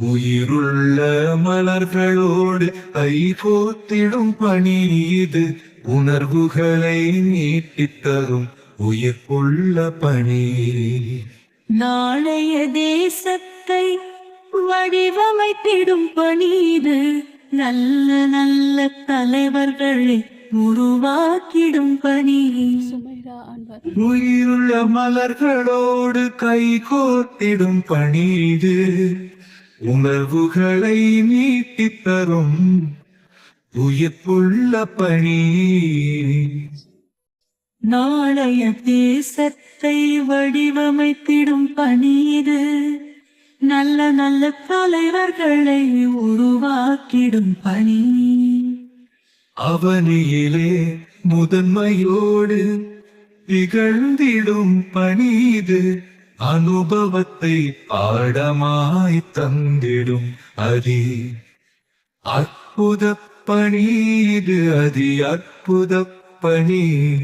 உயிருள்ள மலர்களோடு கைகோத்திடும் பணி இது. உணர்வுகளை நீட்டித் தரும் உயிர்ப்புள்ள பணி. நாளைய தேசத்தை வடிவமைத்திடும் பணி இது. நல்ல நல்ல தலைவர்களை உருவாக்கிடும் பணி. உயிருள்ள மலர்களோடு கைகோத்திடும் பணி இது. உணர்வுகளை நீட்டித் தரும் உயிர்ப்புள்ள பணி. நாளைய தேசத்தை வடிவமைத்திடும் பணி இது. நல்ல நல்ல தலைவர்களை உருவாக்கிடும் பணி. அவனியிலே முதன்மையோடு திகழ்ந்திடும் பணி இது. அனுபவத்தை பாடமாய் தந்திடும் அற்புத பணி இது. அற்புத பணி.